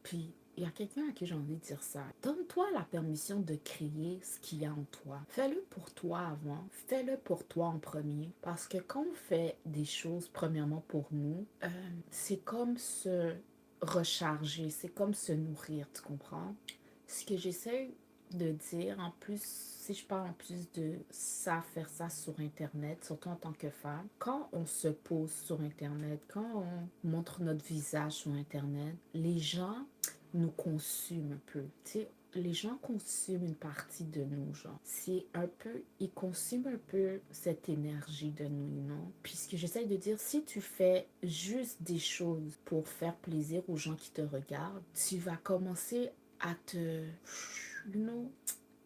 Puis, il y a quelqu'un à qui j'ai envie de dire ça. Donne-toi la permission de créer ce qu'il y a en toi. Fais-le pour toi avant. Fais-le pour toi en premier. Parce que quand on fait des choses, premièrement pour nous, c'est comme se recharger, c'est comme se nourrir, tu comprends? Ce que j'essaie de dire, en plus, si je parle en plus de ça, faire ça sur Internet, surtout en tant que femme, quand on se pose sur Internet, quand on montre notre visage sur Internet, les gens nous consument un peu. Tu sais, les gens consument une partie de nous, genre. C'est un peu, ils consument un peu cette énergie de nous, non? Puisque j'essaie de dire, si tu fais juste des choses pour faire plaisir aux gens qui te regardent, tu vas commencer à te, you know,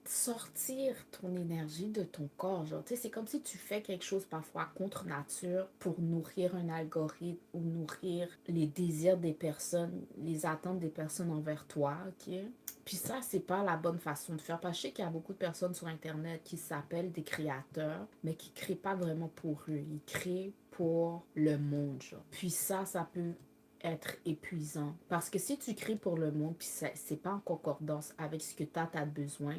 sortir ton énergie de ton corps. Genre, tu sais, c'est comme si tu fais quelque chose parfois contre nature pour nourrir un algorithme ou nourrir les désirs des personnes, les attentes des personnes envers toi, ok? Puis ça, c'est pas la bonne façon de faire. Parce que je sais qu'il y a beaucoup de personnes sur Internet qui s'appellent des créateurs, mais qui créent pas vraiment pour eux. Ils créent pour le monde, genre. Puis ça peut être épuisant. Parce que si tu crées pour le monde, puis c'est pas en concordance avec ce que tu as besoin,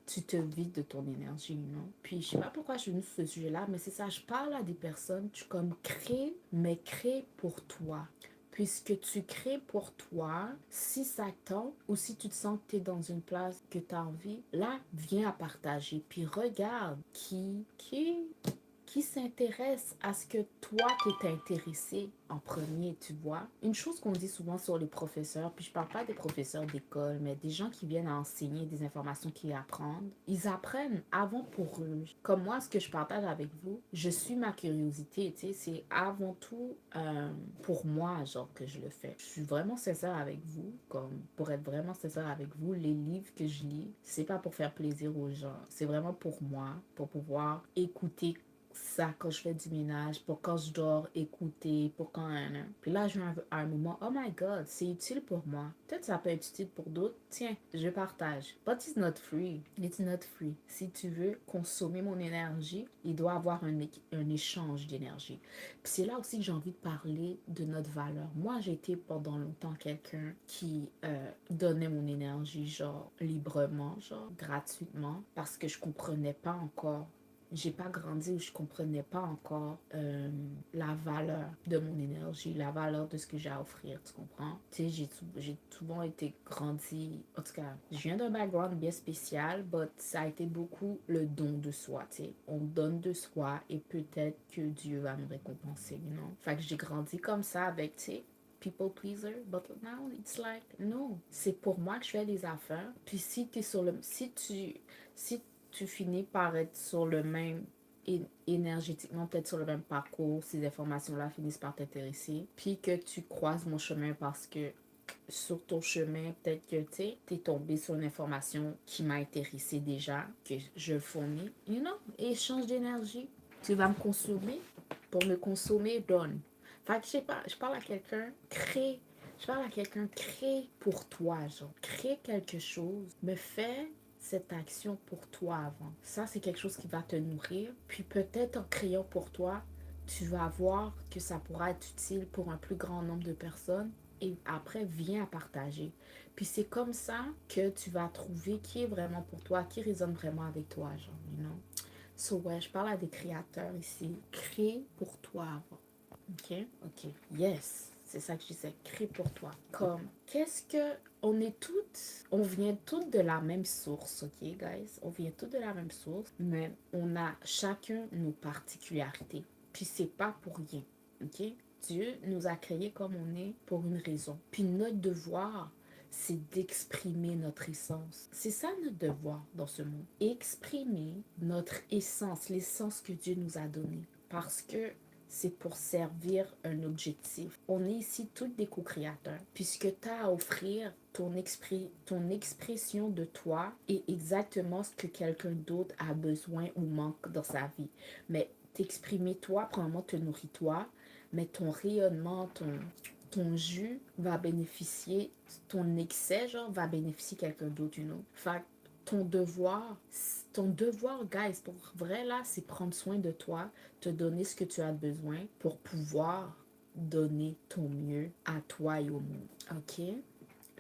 tu te vides de ton énergie, non? Puis je sais pas pourquoi je suis venue sur ce sujet-là, mais c'est ça, je parle à des personnes, tu comme crées, mais crée pour toi. Puisque tu crées pour toi, si ça tente ou si tu te sens que tu es dans une place que tu as envie, là, viens à partager. Puis regarde qui s'intéresse à ce que toi t'es intéressé en premier, tu vois. Une chose qu'on dit souvent sur les professeurs, puis je parle pas des professeurs d'école, mais des gens qui viennent à enseigner des informations qu'ils apprennent, ils apprennent avant pour eux. Comme moi, ce que je partage avec vous, je suis ma curiosité, tu sais, c'est avant tout pour moi, genre, que je le fais. Je suis vraiment sincère avec vous, comme pour être vraiment sincère avec vous, les livres que je lis, c'est pas pour faire plaisir aux gens, c'est vraiment pour moi, pour pouvoir écouter ça quand je fais du ménage, pour quand je dors, écouter, pour quand... Puis là, je à un moment, oh my God, c'est utile pour moi. Peut-être ça peut être utile pour d'autres. Tiens, je partage. But it's not free. It's not free. Si tu veux consommer mon énergie, il doit avoir un échange d'énergie. Puis c'est là aussi que j'ai envie de parler de notre valeur. Moi, j'ai été pendant longtemps quelqu'un qui donnait mon énergie, genre, librement, genre, gratuitement, parce que je comprenais pas encore, j'ai pas grandi où je comprenais pas encore la valeur de mon énergie, la valeur de ce que j'ai à offrir, tu comprends? Tu sais, j'ai souvent été grandi, en tout cas, je viens d'un background bien spécial, but ça a été beaucoup le don de soi, tu sais. On donne de soi et peut-être que Dieu va nous récompenser, non? Fait que j'ai grandi comme ça avec, tu sais, people pleaser, but now it's like, no, c'est pour moi que je fais des affaires. Puis si tu es sur le, si tu finis par être sur le même énergétiquement, peut-être sur le même parcours, ces informations-là finissent par t'intéresser, puis que tu croises mon chemin parce que sur ton chemin, peut-être que tu es tombé sur une information qui m'a intéressé déjà, que je fournis, you know, échange d'énergie. Tu vas me consommer, pour me consommer, donne. Fait que je sais pas, je parle à quelqu'un, crée. Je parle à quelqu'un, crée pour toi, genre. Crée quelque chose, me fais cette action pour toi avant. Ça, c'est quelque chose qui va te nourrir. Puis peut-être en créant pour toi, tu vas voir que ça pourra être utile pour un plus grand nombre de personnes et après, viens à partager. Puis c'est comme ça que tu vas trouver qui est vraiment pour toi, qui résonne vraiment avec toi, genre, you know. So, ouais, je parle à des créateurs ici. Crée pour toi avant. OK? OK. Yes. C'est ça que je disais. Crée pour toi. Comme, qu'est-ce que... On vient toutes de la même source, OK, guys? On vient toutes de la même source, mais on a chacun nos particularités. Puis c'est pas pour rien, OK? Dieu nous a créés comme on est pour une raison. Puis notre devoir, c'est d'exprimer notre essence. C'est ça notre devoir dans ce monde. Exprimer notre essence, l'essence que Dieu nous a donnée. Parce que c'est pour servir un objectif. On est ici toutes des co-créateurs, puisque tu as à offrir ton expression de toi et exactement ce que quelqu'un d'autre a besoin ou manque dans sa vie. Mais t'exprimer toi, probablement te nourrit toi, mais ton rayonnement, ton jus va bénéficier, ton excès, genre, va bénéficier quelqu'un d'autre, you know. Fait ton devoir, guys, pour vrai, là, c'est prendre soin de toi, te donner ce que tu as besoin pour pouvoir donner ton mieux à toi et au monde. OK?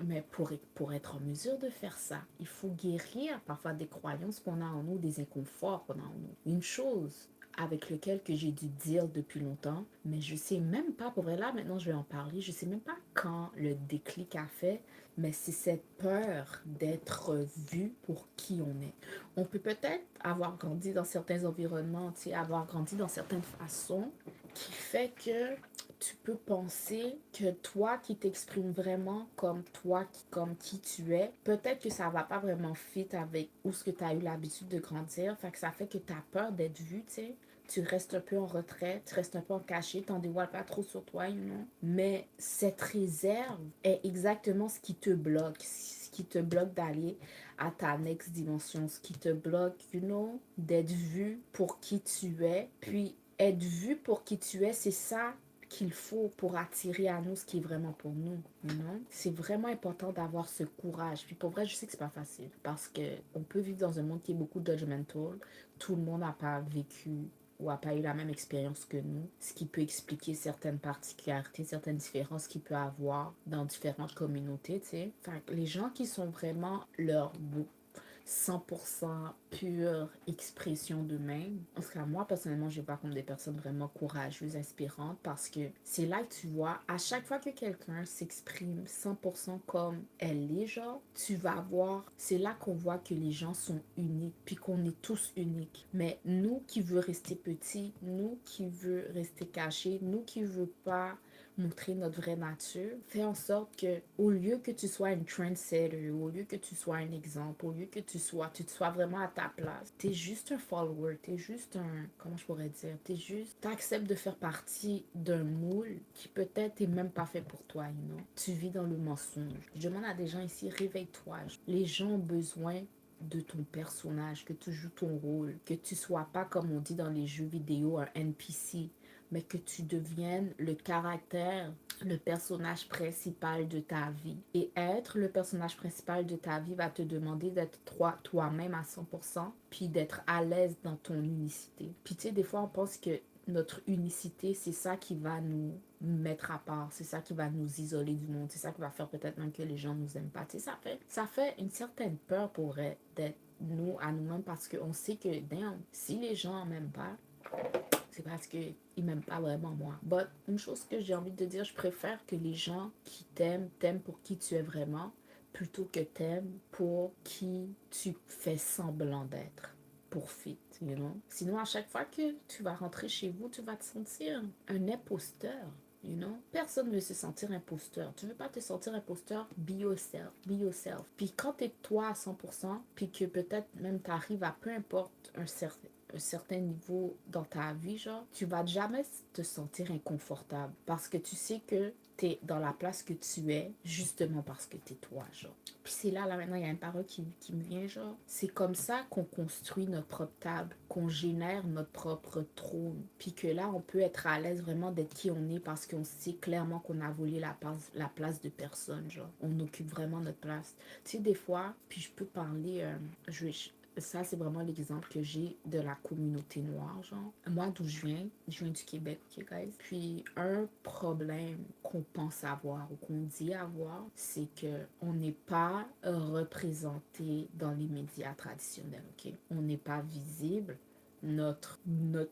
Mais pour être en mesure de faire ça, il faut guérir parfois des croyances qu'on a en nous, des inconforts qu'on a en nous. Une chose avec laquelle que j'ai dû dire depuis longtemps, mais je sais même pas, pour vrai là, maintenant je vais en parler, je sais même pas quand le déclic a fait, mais c'est cette peur d'être vu pour qui on est. On peut peut-être avoir grandi dans certains environnements, tu sais, avoir grandi dans certaines façons qui fait que tu peux penser que toi qui t'exprimes vraiment comme toi, comme qui tu es, peut-être que ça va pas vraiment fit avec où ce que tu as eu l'habitude de grandir. Fait que ça fait que tu as peur d'être vu, tu sais. Tu restes un peu en retrait, tu restes un peu en cachet, t'en dévoiles pas trop sur toi, you know. Mais cette réserve est exactement ce qui te bloque, ce qui te bloque d'aller à ta next dimension, ce qui te bloque, you know, d'être vu pour qui tu es. Puis être vu pour qui tu es, c'est ça qu'il faut pour attirer à nous ce qui est vraiment pour nous, you know? C'est vraiment important d'avoir ce courage. Puis pour vrai, je sais que c'est pas facile parce que on peut vivre dans un monde qui est beaucoup judgmental. Tout le monde n'a pas vécu ou n'a pas eu la même expérience que nous, ce qui peut expliquer certaines particularités, certaines différences qu'il peut avoir dans différentes communautés, tu sais. Fait que les gens qui sont vraiment leur 100% pure expression d'eux-mêmes. En tout cas, moi, personnellement, je vois comme des personnes vraiment courageuses, inspirantes, parce que c'est là que tu vois, à chaque fois que quelqu'un s'exprime 100% comme elle est, genre, tu vas voir, c'est là qu'on voit que les gens sont uniques, puis qu'on est tous uniques. Mais nous qui veut rester petits, nous qui veut rester cachés, nous qui veut pas montrer notre vraie nature, fais en sorte que au lieu que tu sois une trendsetter, au lieu que tu sois un exemple, au lieu que tu te sois vraiment à ta place, t'es juste un follower, t'es juste un, comment je pourrais dire, t'acceptes de faire partie d'un moule qui peut-être est même pas fait pour toi, you know? Tu vis dans le mensonge. Je demande à des gens ici, réveille-toi. Les gens ont besoin de ton personnage, que tu joues ton rôle, que tu sois pas, comme on dit dans les jeux vidéo, un NPC, mais que tu deviennes le caractère, le personnage principal de ta vie. Et être le personnage principal de ta vie va te demander d'être toi-même à 100%, puis d'être à l'aise dans ton unicité. Puis tu sais, des fois, on pense que notre unicité, c'est ça qui va nous mettre à part, c'est ça qui va nous isoler du monde, c'est ça qui va faire peut-être même que les gens nous aiment pas. Tu sais, ça fait une certaine peur pour d'être nous à nous-mêmes parce qu'on sait que, damn, si les gens m'aiment pas, c'est parce qu'ils m'aiment pas vraiment moi. But une chose que j'ai envie de dire, je préfère que les gens qui t'aiment pour qui tu es vraiment, plutôt que t'aiment pour qui tu fais semblant d'être, pour fit, you know. Sinon, à chaque fois que tu vas rentrer chez vous, tu vas te sentir un imposteur. You know? Personne ne veut se sentir imposteur. Tu veux pas te sentir imposteur? Be yourself. Be yourself. Puis quand t'es toi à 100%, puis que peut-être même t'arrives à peu importe un certain niveau dans ta vie, genre, tu vas jamais te sentir inconfortable parce que tu sais que t'es dans la place que tu es justement parce que t'es toi, genre. Puis c'est là maintenant, il y a une parole qui me vient, genre. C'est comme ça qu'on construit notre propre table, qu'on génère notre propre trône. Puis que là, on peut être à l'aise vraiment d'être qui on est parce qu'on sait clairement qu'on a volé la place de personne, genre. On occupe vraiment notre place. Tu sais, des fois, puis je peux parler, ça, c'est vraiment l'exemple que j'ai de la communauté noire, genre. Moi, d'où je viens du Québec, ok, guys? Puis, un problème qu'on pense avoir ou qu'on dit avoir, c'est que on n'est pas représenté dans les médias traditionnels, ok? On n'est pas visible. Notre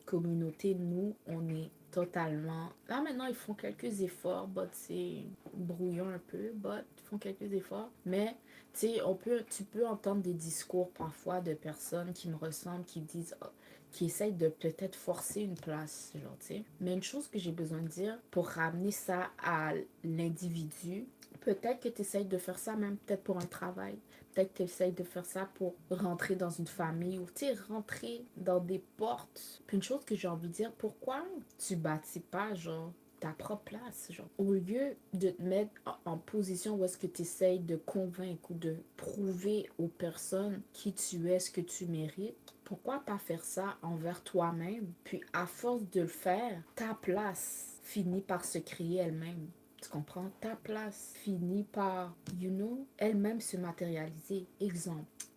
communauté, nous, on est totalement... Là, maintenant, ils font quelques efforts, but c'est brouillon un peu, but ils font quelques efforts. Mais tu sais, tu peux entendre des discours parfois de personnes qui me ressemblent, qui disent, oh, qui essayent de peut-être forcer une place, genre, tu sais. Mais une chose que j'ai besoin de dire, pour ramener ça à l'individu, peut-être que tu essayes de faire ça même peut-être pour un travail. Peut-être que tu essayes de faire ça pour rentrer dans une famille ou, tu sais, rentrer dans des portes. Puis une chose que j'ai envie de dire, pourquoi tu bâtis pas, genre, ta propre place, genre. Au lieu de te mettre en position où est-ce que tu essayes de convaincre ou de prouver aux personnes qui tu es, ce que tu mérites, pourquoi pas faire ça envers toi-même? Puis à force de le faire, ta place finit par se créer elle-même. Tu comprends? Ta place finit par, you know, elle-même se matérialiser.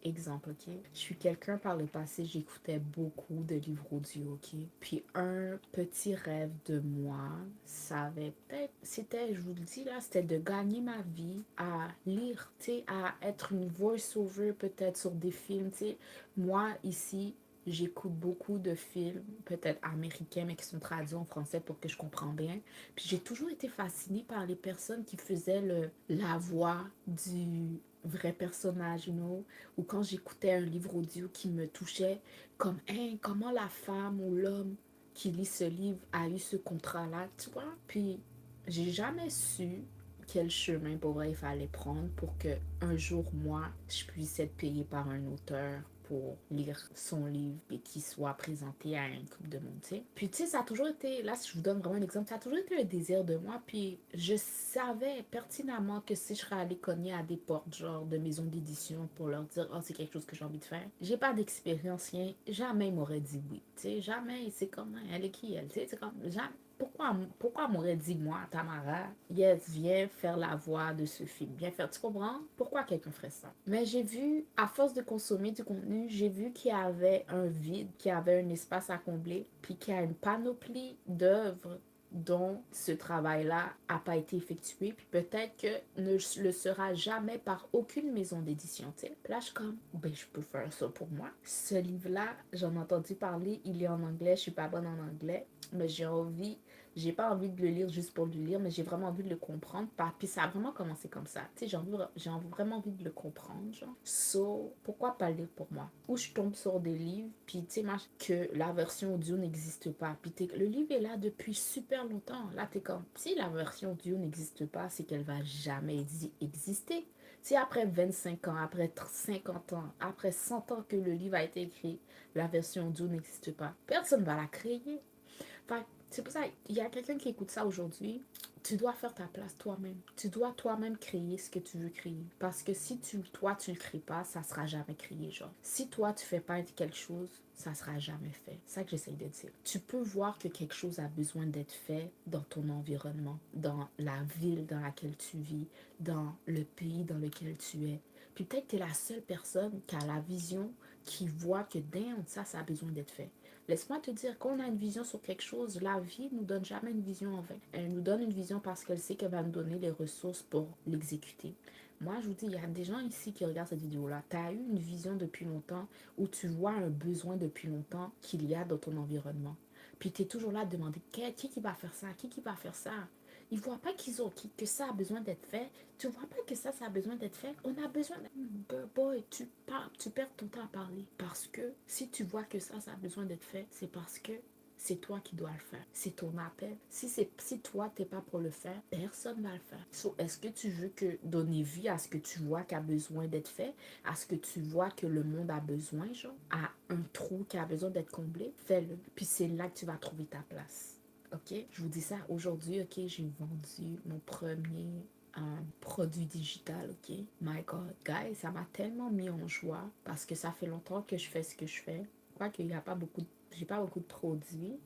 Exemple, ok? Je suis quelqu'un par le passé, j'écoutais beaucoup de livres audio, ok? Puis un petit rêve de moi, ça avait peut-être, c'était, je vous le dis là, c'était de gagner ma vie à lire, tu sais, à être une voice-over peut-être sur des films, tu sais. Moi, ici, j'écoute beaucoup de films, peut-être américains, mais qui sont traduits en français pour que je comprends bien. Puis j'ai toujours été fascinée par les personnes qui faisaient la voix du vrai personnage, you know, ou quand j'écoutais un livre audio qui me touchait, comme, hein, comment la femme ou l'homme qui lit ce livre a eu ce contrat-là, tu vois. Puis j'ai jamais su quel chemin pour vrai il fallait prendre pour que un jour, moi, je puisse être payée par un auteur pour lire son livre et qu'il soit présenté à une couple de monde, tu sais. Puis, tu sais, ça a toujours été, là, si je vous donne vraiment un exemple, ça a toujours été un désir de moi. Puis, je savais pertinemment que si je serais allée cogner à des portes, genre, de maisons d'édition pour leur dire, oh, c'est quelque chose que j'ai envie de faire, j'ai pas d'expérience, rien. Jamais ils m'auraient dit oui, tu sais. Jamais, c'est comme, elle est qui, elle, tu sais, c'est comme, jamais. Pourquoi m'aurait dit, moi, Tamara, yes, viens faire la voix de ce film, viens faire, tu comprends? Pourquoi quelqu'un ferait ça? Mais j'ai vu, à force de consommer du contenu, j'ai vu qu'il y avait un vide, qu'il y avait un espace à combler, puis qu'il y a une panoplie d'œuvres dont ce travail-là n'a pas été effectué, puis peut-être que ne le sera jamais par aucune maison d'édition, tu sais. Puis là, je suis comme, ben, je peux faire ça pour moi. Ce livre-là, j'en ai entendu parler, il est en anglais, je suis pas bonne en anglais, mais j'ai pas envie de le lire juste pour le lire, mais j'ai vraiment envie de le comprendre. Puis ça a vraiment commencé comme ça. Tu sais, vraiment envie de le comprendre, genre. So, pourquoi pas le lire pour moi? Ou je tombe sur des livres, puis tu sais, que la version audio n'existe pas. Puis le livre est là depuis super longtemps. Là, t'es comme, si la version audio n'existe pas, c'est qu'elle va jamais exister. Si après 25 ans, après 50 ans, après 100 ans que le livre a été écrit, la version audio n'existe pas, personne ne va la créer. Fait, c'est pour ça, il y a quelqu'un qui écoute ça aujourd'hui. Tu dois faire ta place toi-même. Tu dois toi-même créer ce que tu veux créer. Parce que si toi, tu le crées pas, ça sera jamais créé, genre. Si toi, tu fais pas quelque chose, ça sera jamais fait. C'est ça que j'essaye de dire. Tu peux voir que quelque chose a besoin d'être fait dans ton environnement, dans la ville dans laquelle tu vis, dans le pays dans lequel tu es. Puis peut-être que tu es la seule personne qui a la vision, qui voit que damn, ça a besoin d'être fait. Laisse-moi te dire, quand on a une vision sur quelque chose, la vie ne nous donne jamais une vision en vain. Elle nous donne une vision parce qu'elle sait qu'elle va nous donner les ressources pour l'exécuter. Moi, je vous dis, il y a des gens ici qui regardent cette vidéo-là. Tu as eu une vision depuis longtemps ou tu vois un besoin depuis longtemps qu'il y a dans ton environnement. Puis tu es toujours là à te demander qui va faire ça, qui va faire ça. Ils ne voient pas que ça a besoin d'être fait. Tu ne vois pas que ça a besoin d'être fait. On a besoin boy, tu perds ton temps à parler. Parce que si tu vois que ça a besoin d'être fait, c'est parce que c'est toi qui dois le faire. C'est ton appel. Si toi, t'es pas pour le faire, personne ne va le faire. So, est-ce que tu veux donner vie à ce que tu vois qui a besoin d'être fait, à ce que tu vois que le monde a besoin, genre, à un trou qui a besoin d'être comblé? Fais-le. Puis c'est là que tu vas trouver ta place. OK? Je vous dis ça aujourd'hui, OK? J'ai vendu mon premier produit digital, OK? My God, guys, ça m'a tellement mis en joie parce que ça fait longtemps que je fais ce que je fais. Quoique, il n'y a pas beaucoup, j'ai pas beaucoup de produits.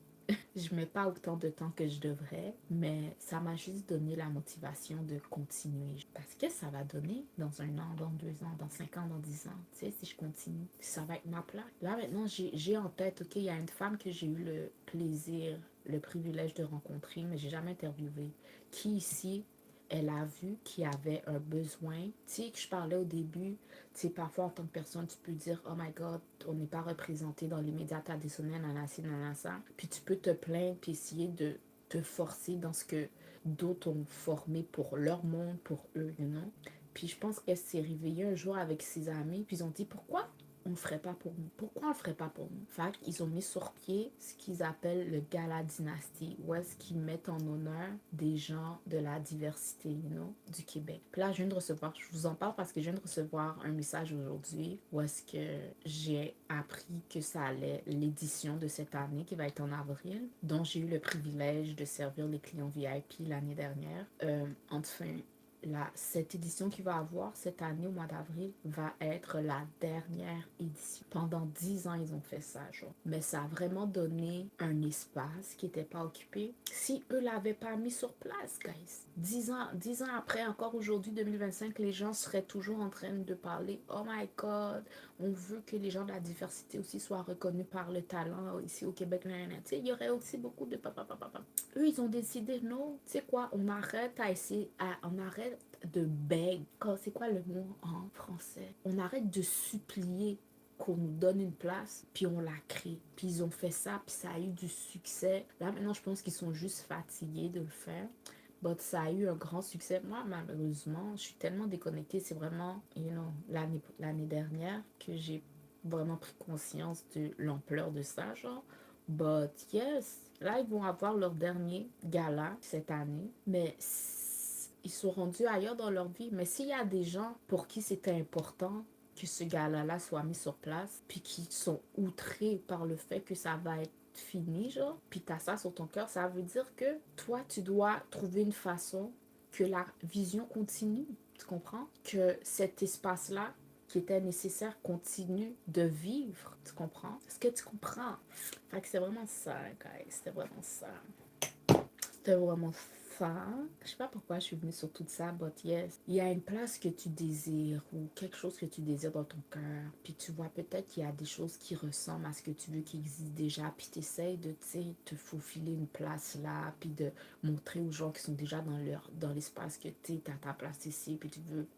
Je mets pas autant de temps que je devrais, mais ça m'a juste donné la motivation de continuer. Parce que ça va donner dans 1 an, dans 2 ans, dans 5 ans, dans 10 ans. Tu sais, si je continue, ça va être ma place. Là, maintenant, j'ai en tête, OK, il y a une femme que j'ai eu le plaisir, le privilège de rencontrer, mais j'ai jamais interviewé. Qui ici, elle a vu qu'il y avait un besoin. Tu sais, que je parlais au début, tu sais, parfois en tant que personne, tu peux dire, oh my God, on n'est pas représenté dans les médias traditionnels, ça. Puis tu peux te plaindre, puis essayer de te forcer dans ce que d'autres ont formé pour leur monde, pour eux, you know? Puis je pense qu'elle s'est réveillée un jour avec ses amis, puis ils ont dit, pourquoi on ne ferait pas pour nous? Pourquoi on ne le ferait pas pour nous? Fait qu'ils ont mis sur pied ce qu'ils appellent le Gala Dynasty, où est-ce qu'ils mettent en honneur des gens de la diversité, you know, du Québec. Puis là, je viens de recevoir, je vous en parle parce que je viens de recevoir un message aujourd'hui où est-ce que j'ai appris que ça allait l'édition de cette année qui va être en avril, dont j'ai eu le privilège de servir les clients VIP l'année dernière. Enfin, cette édition qu'il va avoir cette année au mois d'avril va être la dernière édition. Pendant 10 ans, ils ont fait ça, genre. Mais ça a vraiment donné un espace qui n'était pas occupé. Si eux l'avaient pas mis sur place, guys, 10 ans après, encore aujourd'hui, 2025, les gens seraient toujours en train de parler, oh my God, on veut que les gens de la diversité aussi soient reconnus par le talent ici au Québec. Tu sais, il y aurait aussi beaucoup de papa. Eux, ils ont décidé, non, tu sais quoi, on arrête à essayer, on arrête de beg. C'est quoi le mot en français? On arrête de supplier qu'on nous donne une place, puis on la crée. Puis ils ont fait ça, puis ça a eu du succès. Là, maintenant, je pense qu'ils sont juste fatigués de le faire. But ça a eu un grand succès. Moi, malheureusement, je suis tellement déconnectée. C'est vraiment, l'année dernière que j'ai vraiment pris conscience de l'ampleur de ça, genre. But yes, là, ils vont avoir leur dernier gala cette année. Mais ils sont rendus ailleurs dans leur vie. Mais s'il y a des gens pour qui c'était important que ce gala-là soit mis sur place, puis qui sont outrés par le fait que ça va être fini, genre, puis t'as ça sur ton cœur, ça veut dire que toi, tu dois trouver une façon que la vision continue. Tu comprends? Que cet espace-là qui était nécessaire continue de vivre. Tu comprends? Est-ce que tu comprends? Fait que c'est vraiment ça, guys. C'était vraiment ça. C'était vraiment ça. Je sais pas pourquoi je suis venue sur tout ça, but yes. Il y a une place que tu désires ou quelque chose que tu désires dans ton cœur. Puis tu vois peut-être qu'il y a des choses qui ressemblent à ce que tu veux qui existent déjà. Puis tu essaies de te faufiler une place là. Puis de montrer aux gens qui sont déjà dans l'espace que tu as ta place ici. Puis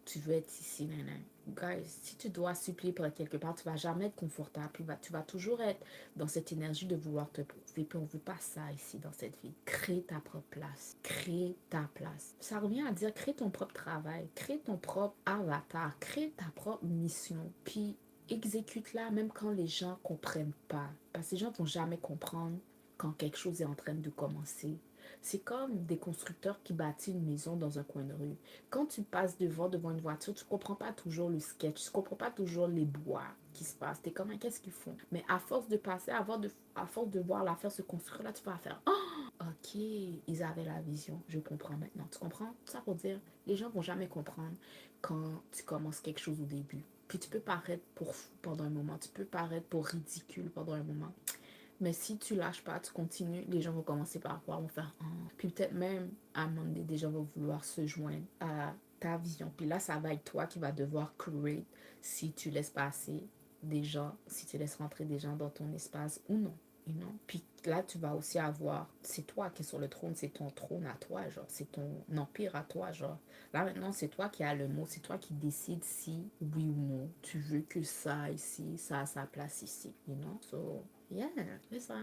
tu veux être ici. Nanana. Guys, si tu dois supplier pour être quelque part, tu vas jamais être confortable. Puis tu vas toujours être dans cette énergie de vouloir te prouver. Puis on veut pas ça ici dans cette vie. Crée ta propre place. Crée ta place. Ça revient à dire crée ton propre travail. Crée ton propre avatar. Crée ta propre mission. Puis exécute-la même quand les gens comprennent pas. Parce que les gens vont jamais comprendre quand quelque chose est en train de commencer. C'est comme des constructeurs qui bâtissent une maison dans un coin de rue. Quand tu passes devant une voiture, tu ne comprends pas toujours le sketch, tu ne comprends pas toujours les bois qui se passent. Tu es comme, qu'est-ce qu'ils font? Mais à force de passer, à force de voir l'affaire se construire, là, tu vas faire, oh, ok, ils avaient la vision, je comprends maintenant. Tu comprends? Ça pour dire, les gens vont jamais comprendre quand tu commences quelque chose au début. Puis tu peux paraître pour fou pendant un moment, tu peux paraître pour ridicule pendant un moment. Mais si tu lâches pas, tu continues, les gens vont commencer par voir, vont faire puis peut-être même à un moment donné, des gens vont vouloir se joindre à ta vision. Puis là, ça va être toi qui vas devoir create si tu laisses passer des gens, si tu laisses rentrer des gens dans ton espace ou non. Non. Puis là, tu vas aussi avoir, c'est toi qui es sur le trône, c'est ton trône à toi, genre, c'est ton empire à toi, genre. Là, maintenant, c'est toi qui as le mot, c'est toi qui décides si, oui ou non, tu veux que ça ici, ça a sa place ici, you know? So, yeah, c'est ça.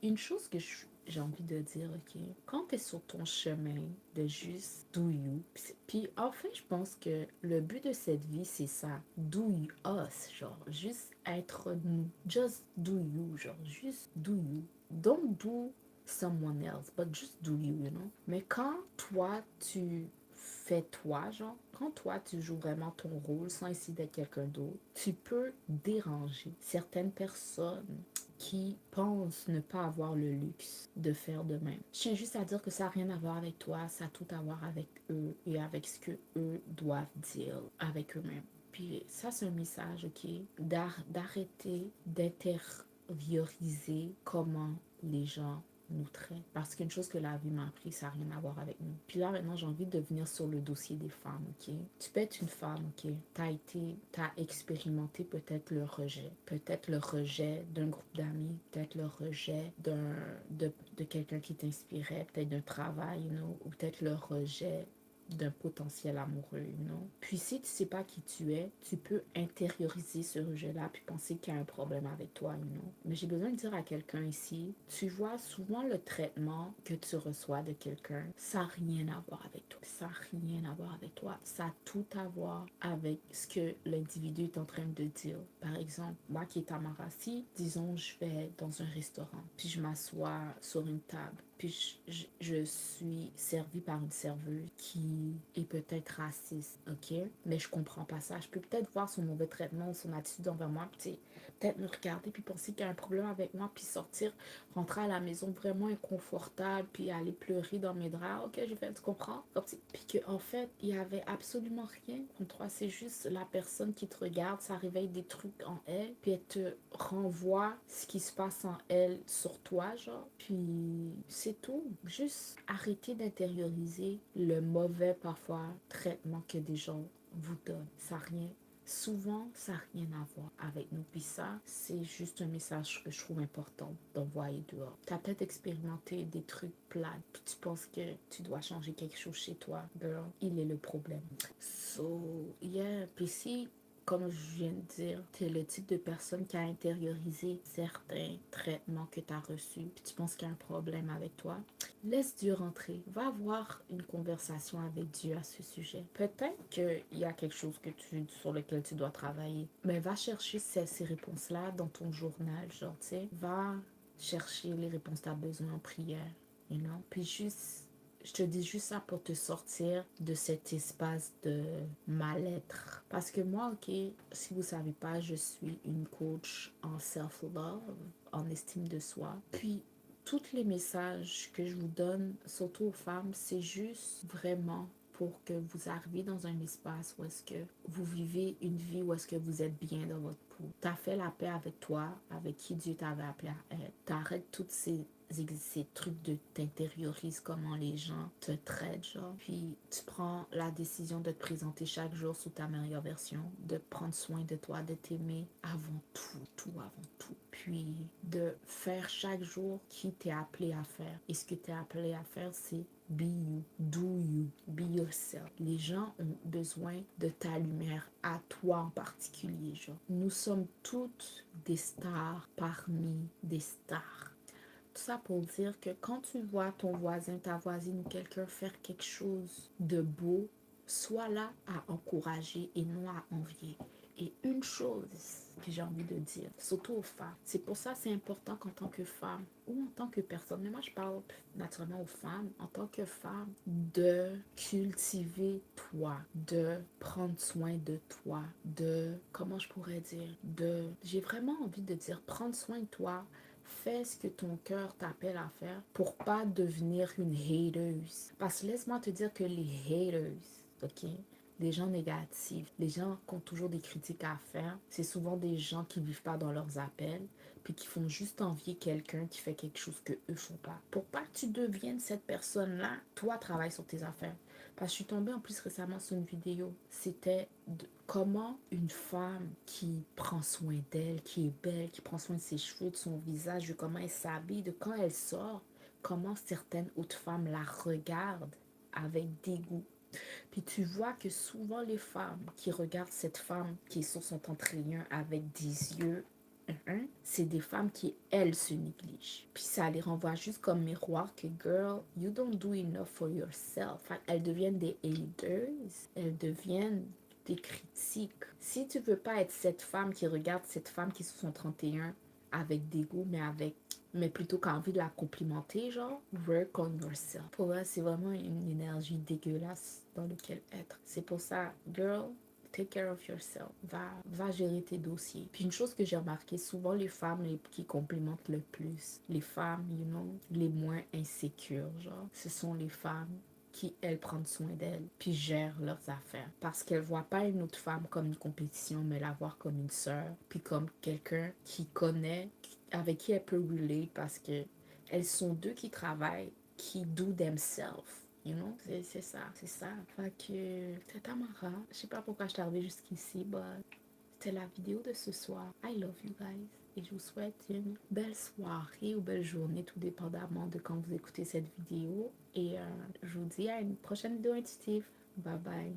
Une chose que j'ai envie de dire, ok, quand tu es sur ton chemin de juste do you, puis en fait, je pense que le but de cette vie, c'est ça, do you, us, genre, juste être nous, just do you, genre, juste do you, don't do someone else, but just do you, you know. Mais quand toi, tu fais toi, genre, quand toi, tu joues vraiment ton rôle sans essayer d'être quelqu'un d'autre, tu peux déranger certaines personnes qui pensent ne pas avoir le luxe de faire de même. Je tiens juste à dire que ça n'a rien à voir avec toi, ça a tout à voir avec eux et avec ce que eux doivent dire avec eux-mêmes. Puis ça, c'est un message, ok, d'arrêter d'intérioriser comment les gens nous traitent. Parce qu'une chose que la vie m'a appris, ça n'a rien à voir avec nous. Puis là, maintenant, j'ai envie de venir sur le dossier des femmes, ok? Tu peux être une femme, ok? T'as expérimenté peut-être peut-être le rejet d'un groupe d'amis, peut-être le rejet de quelqu'un qui t'inspirait, peut-être d'un travail, you know, ou peut-être le rejet d'un potentiel amoureux, non? Puis si tu sais pas qui tu es, tu peux intérioriser ce rejet-là puis penser qu'il y a un problème avec toi, non? Mais j'ai besoin de dire à quelqu'un ici, tu vois souvent le traitement que tu reçois de quelqu'un, ça n'a rien à voir avec toi. Ça n'a rien à voir avec toi. Ça a tout à voir avec ce que l'individu est en train de dire. Par exemple, moi qui est Tamara, si, disons, je vais dans un restaurant, puis je m'assois sur une table, puis je suis servie par une serveuse qui est peut-être raciste, ok? Mais je comprends pas ça. Je peux peut-être voir son mauvais traitement, son attitude envers moi, puis peut-être me regarder, puis penser qu'il y a un problème avec moi, puis sortir, rentrer à la maison vraiment inconfortable, puis aller pleurer dans mes draps. Ok, j'ai fait, tu comprends? Puis qu'en fait, il y avait absolument rien contre toi. C'est juste la personne qui te regarde, ça réveille des trucs en elle, puis elle te renvoie ce qui se passe en elle sur toi, genre. Puis c'est tout. Juste arrêter d'intérioriser le mauvais, parfois, traitement que des gens vous donnent. Ça n'a rien souvent, ça n'a rien à voir avec nous. Puis ça, c'est juste un message que je trouve important d'envoyer dehors. Tu as peut-être expérimenté des trucs plats, puis tu penses que tu dois changer quelque chose chez toi. Girl, il est le problème. So, yeah. Puis si, comme je viens de dire, tu es le type de personne qui a intériorisé certains traitements que tu as reçus, puis tu penses qu'il y a un problème avec toi, laisse Dieu rentrer. Va avoir une conversation avec Dieu à ce sujet. Peut-être qu'il y a quelque chose sur lequel tu dois travailler, mais va chercher ces réponses-là dans ton journal, genre, tu sais. Va chercher les réponses que tu as besoin en prière, you know. Puis juste, je te dis juste ça pour te sortir de cet espace de mal-être. Parce que moi, ok, si vous ne savez pas, je suis une coach en self-love, en estime de soi. Puis tous les messages que je vous donne, surtout aux femmes, c'est juste vraiment pour que vous arriviez dans un espace où est-ce que vous vivez une vie où est-ce que vous êtes bien dans votre peau. Tu as fait la paix avec toi, avec qui Dieu t'avait appelé à être. T'arrêtes toutes ces trucs de t'intérioriser comment les gens te traitent, genre. Puis tu prends la décision de te présenter chaque jour sous ta meilleure version, de prendre soin de toi, de t'aimer avant tout avant tout. Puis de faire chaque jour qui t'es appelé à faire. Et ce que t'es appelé à faire, c'est be you, do you, be yourself. Les gens ont besoin de ta lumière, à toi en particulier, genre. Nous sommes toutes des stars parmi des stars. Tout ça pour dire que quand tu vois ton voisin, ta voisine ou quelqu'un faire quelque chose de beau, sois là à encourager et non à envier. Et une chose que j'ai envie de dire, surtout aux femmes, c'est pour ça que c'est important qu'en tant que femme ou en tant que personne, mais moi je parle naturellement aux femmes, en tant que femme, de cultiver toi, de prendre soin de toi, de, comment je pourrais dire, j'ai vraiment envie de dire, prendre soin de toi. Fais ce que ton cœur t'appelle à faire pour pas devenir une hateuse. Parce que laisse-moi te dire que les haters, ok, les gens négatifs, les gens qui ont toujours des critiques à faire, c'est souvent des gens qui vivent pas dans leurs appels, puis qui font juste envier quelqu'un qui fait quelque chose que eux font pas. Pour pas que tu deviennes cette personne-là, toi travaille sur tes affaires. Parce que je suis tombée en plus récemment sur une vidéo. C'était comment une femme qui prend soin d'elle, qui est belle, qui prend soin de ses cheveux, de son visage, de comment elle s'habille, de quand elle sort, comment certaines autres femmes la regardent avec dégoût. Puis tu vois que souvent les femmes qui regardent cette femme qui est sur son 31 avec des yeux, c'est des femmes qui, elles, se négligent. Puis ça les renvoie juste comme miroir que, girl, you don't do enough for yourself. Fait elles deviennent des haters, elles deviennent des critiques. Si tu veux pas être cette femme qui regarde cette femme qui est sur son 31 avec dégoût, mais plutôt qu'à envie de la complimenter, genre, work on yourself. Pour moi, c'est vraiment une énergie dégueulasse dans laquelle être. C'est pour ça, girl, take care of yourself. Va gérer tes dossiers. Puis une chose que j'ai remarqué, souvent les femmes qui complimentent le plus, les femmes, you know, les moins insécures, genre, ce sont les femmes qui, elles, prennent soin d'elles, puis gèrent leurs affaires. Parce qu'elles ne voient pas une autre femme comme une compétition, mais la voir comme une sœur, puis comme quelqu'un qui connaît, avec qui elle peut relate, parce que elles sont deux qui travaillent, qui do themselves. You know, c'est ça, c'est ça. Fait que, c'est Tamara. Je sais pas pourquoi je suis arrivée jusqu'ici, mais c'était la vidéo de ce soir. I love you guys. Et je vous souhaite une belle soirée ou belle journée, tout dépendamment de quand vous écoutez cette vidéo. Et je vous dis à une prochaine vidéo intuitive. Bye bye.